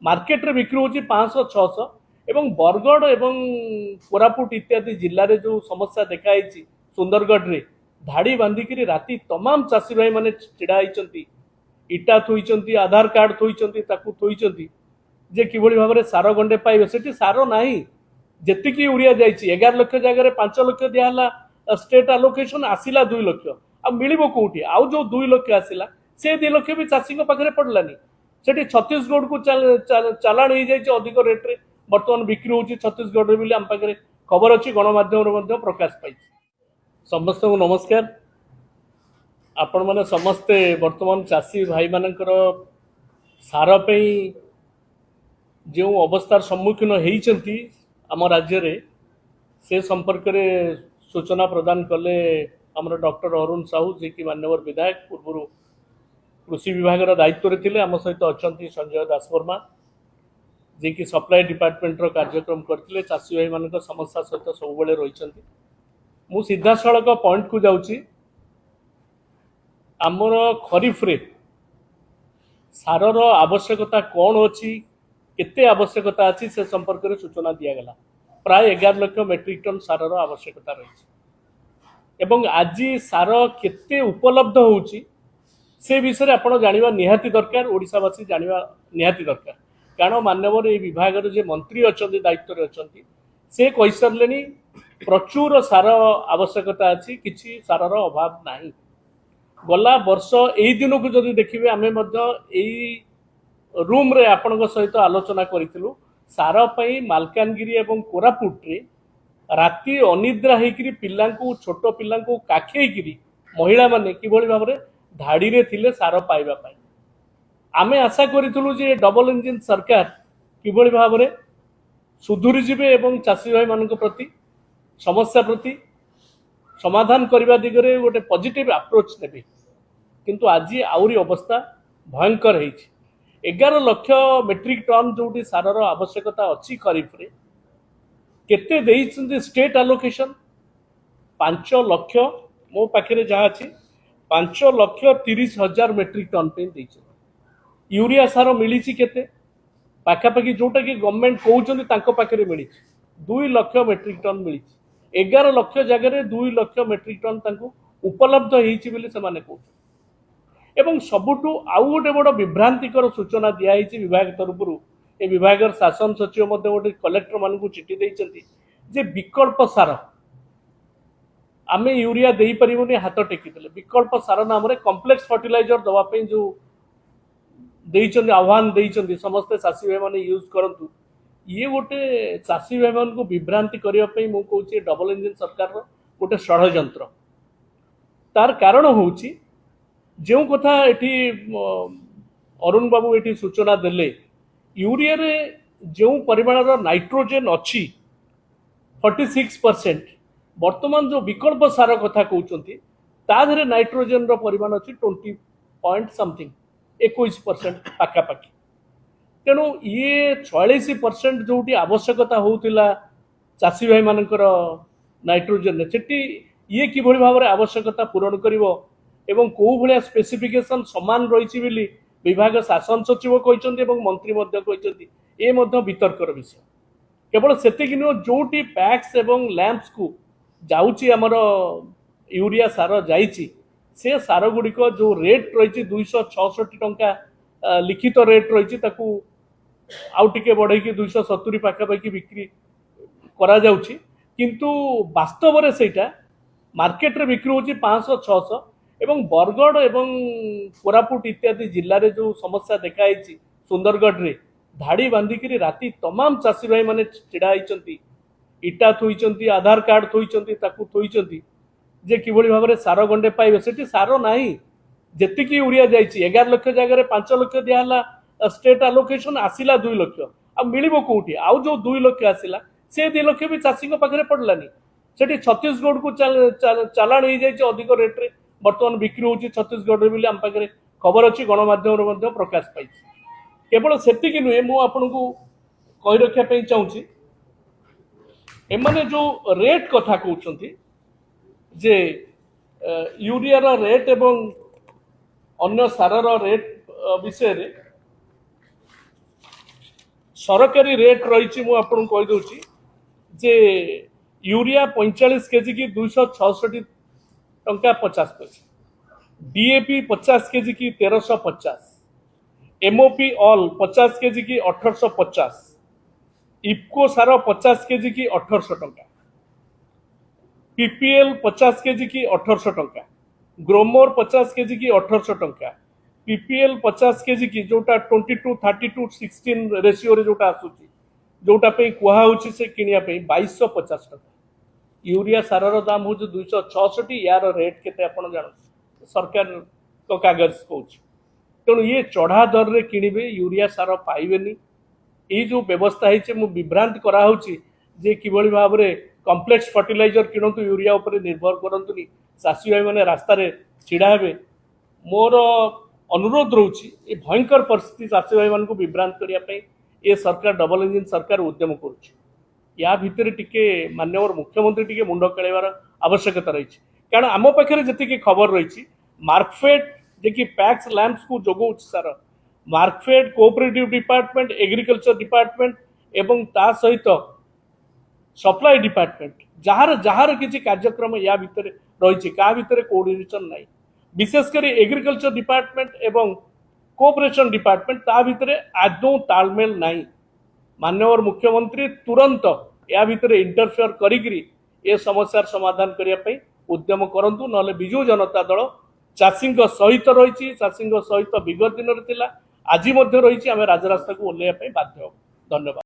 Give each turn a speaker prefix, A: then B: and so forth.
A: Market रे बिक्री होची 500-600 एवं बरगढ़ एवं कोरापुट इत्यादि जिले में जो समस्या देखाई सुंदरगढ़ रे धाड़ी बांधिकी राति तमाम चाषी भाई माने छिड़ा होती इटा थोइचंती आधार कार्ड थोइचंती ताकू थोइचंती जे किभଳି भाबरे सार गंडे पाइबे सेठी सार नाही जेतिकी यूरिया जाइछि 11 लाख जगह 5 लाख दिया हला स्टेट अलोकेशन आसिला 2 लाख आ मिलिबो कोठी आउ जो 2 लाख आसिला से 2 लाख भी चाषी को पाखरे पड़लानी सेठी छत्तीसगढ़ को चालान हो जाइछि अधिक रेट रे वर्तमान बिक्री होछि छत्तीसगढ़ रे बिले हम पाखरे खबर अछि गणमाध्यम रे मध्ये प्रकाश पाइ समस्त को नमस्कार आपण माने समस्ते वर्तमान चाषी भाई मानकर सार पे जो अवस्थार सम्मुखीन होती आम राज्य रे से संपर्क में सूचना प्रदान कले आमर डॉक्टर अरुण साहू जे कि मान्यवर विधायक पूर्व कृषि विभाग दायित्व रे थिले आम सहित अच्छा संजय दास वर्मा जे कि सप्लाई डिपार्टमेंट रो कार्यक्रम करथिले चाषी भाई मान समस्या सहित सब बेले रही मु सीधा सड़क पॉइंट को जाउची आमर खरीफ रे सारर आवश्यकता कौन अच्छी केते आवश्यकता अच्छी से संपर्क में सूचना दिगला प्राय 11 लाख मेट्रिक टन सारर आवश्यकता रही एवं आज सार केते उपलब्ध होउची से विषय आपण जानिबा निहाती दरकार ओडिसावासी जानिबा निहाती दरकार कारण मान्यवर ये विभाग जे मंत्री अच्छा दायित्व रे अच्छा से कही सारे प्रचुर सार आवश्यकता अच्छी किसी सारर अभाव नहीं गला वर्ष यही दिन को जदि देखिए आम रूम रे आपण सहित आलोचना करूँ सार मालकानगिरी एवं कोरापुट रे राति अनिद्रा होकर पिला छोट पिला काखेकरी महिला माने किभଳି भाव में धाड़ी रे थिले सार पाइबा आम आशा करूँ जे डबल इंजिन सरकार किभଳି भाव में सुधुरी जीवे एवं चाषी भाई मान प्रति समस्या प्रति समाधान करने दिगरे गोटे पॉजिटिव अप्रोच ने किंतु आज आउरी अवस्था भयंकर है 11 लाख मेट्रिक टन जो सारर आवश्यकता अच्छी खरीफ रे केते देइछन्ती स्टेट अलोकेशन 5 लाख मो पाखे जहाँ अच्छी 5,30,000 मेट्रिक टन पे देइछन्ती यूरिया सार मिली केते पाखापाखि जोटा कि गवर्नमेंट कहते पाखे मिली 2 लाख मेट्रिक टन मिली 11 लाख जगह 2 लाख मेट्रिक टन उपलब्ध होती एवं सबुठू आउ गोटे बड़ विभ्रांतिकर सूचना दिखाई विभाग तरफ ए विभाग शासन सचिव गोटे कलेक्टर मान चिठी देते जे विकल्प सार आम यूरिया दे पारूनी हाथ टेकी विकल्प सार नाम कम्प्लेक्स फर्टिलाइजर दवाई जो देइचंदी आह्वान देइचंदी समस्त चाषी भाई मैंने यूज करंतु ये गोटे चाषी भाई मान को विभ्रांति करने मु कहूँ डबल इंजिन सरकार गोटे षड्यंत्र तार कारण होउची जो कथा एठी अरुण बाबू एठी सूचना देले यूरिया रे जो परिमाण नाइट्रोजेन अच्छी 46% वर्तमान जो विकल्प सार कथा कहते ताधरे नाइट्रोजेन रो परिमाण अच्छी 20 पॉइंट समथिंग 21% पाखापाखि तेणु ये 46% जो आवश्यकता होता चाषी भाई मानकर नाइट्रोजेन से ये किभଳି भाव में आवश्यकता पूरण करिवो एवं कौ भाया स्पेसिफिकेशन समान रही विभाग शासन सचिव कहते मंत्री ये वितर्कर विषय केवल सेतिक नुह जोटी पैक्स एवं लैंप्स को जाऊँगी आमर यूरिया सार जाइए से सार गुड़िक जो रेट रही 266 टंका लिखित रेट रही आउ टिके बढ़े 270 पाखापाखि बिक्री करा जाउछि किंतु वास्तव में सेटा मार्केट रे बिक्री होची 500-600 एवं बरगढ़ एवं कोरापुट इत्यादि जिले में जो समस्या देखाई सुंदरगढ़ रे धाड़ी बांधिकी राति तमाम चाषी भाई माने छिड़ा होती इटा थोइचंती आधार कार्ड थोइचंती ताकू थोइचंती जे किभଳି भाव में सार गंडे पाइबे सेठी सार नाही जेतिकी यूरिया जाइछि 11 लाख जगह 5 लाख दिया हला स्टेट अलोकेशन आसिला 2 लाख आ मिलिबो कोठी आउ जो 2 लाख आसिला से 2 लाख भी चाषी को पाखरे पड़लानी सेठी छत्तीसगढ़ को चालान हो जाइए अधिक रेट रे वर्तमान बिक्री होची छत्तीसगढ़ रे बिले हम पाखरे खबर अच्छी गणमाध्यम रे मध्ये प्रकाश पाइ केवल सेतिकी नुहे मु आपन को कहि रखिया पे चाहूची एमाने जो रेट कथा कहउछंती जे यूरिया रा रेट एवं अन्य सारर रेट विषय रे सरकारी रेट रही मुझे कही दूसरी जे यूरिया 45 केजी की 266 टंका 50 पैसा, डीएपी 50 केजी की 1350, एमओपी ऑल 50 केजी की 1850, इफ्को सार 50 केजी की 1800 टंका, पीपीएल 50 केजी की 1800 टंका, ग्रोमोर 50 केजी की 1800 टंका, पीपीएल 50 केजी की जोटा 22-32-16 रेशियो रे जोटा आसुची जोटा पे कुहा होची से किनिया पे 2250 टंका। यूरिया सारर दाम हो 266, यार रेट केते आपण जान सरकार तो कागज कहूँ तेणु ये चढ़ा दर रे किणवे यूरिया सार पाइबेनी। ये जो व्यवस्था है विभ्रांत कराऊँच जे किभली भाव में कम्प्लेक्स फर्टिलाइजर किणतु यूरिया उपर निर्भर करतुनि चाषी भाई मैंने रास्ता छिड़ा हे। मोर अनुरोध रोची ये भयंकर परिस्थिति चाषी भाई मान विभ्रांत करने ये सरकार डबल इंजिन सरकार उद्यम करुच्ची। या भितर टिके माननीय मुख्यमंत्री टिके मुंड खेलार आवश्यकता रही कारण आम पाखे जी खबर रही मार्कफेड जे कि पैक्स लैंप्स को जोगौ सार Markfed cooperative department agriculture department एवं ता सहित सप्लाई डिपार्टमेंट जार जार किसी कार्यक्रम या भितर रही क्या भितर कोऑर्डिनेशन ना विशेषकर एग्रीकल्चर डिपार्टमेंट एवं कोऑपरेशन डिपार्टमेंट ता भितर आदौ तालमेल नाई। माननीय मुख्यमंत्री तुरंत या भितर इंटरफेयर करी ए समस्यार समाधान करने उद्यम करंतु नले बिजु जनता दल चाषी सहित रही चाषी सहित विगत दिन आज रही आम राजरास्ता को ओह्लैया बाध्य। धन्यवाद।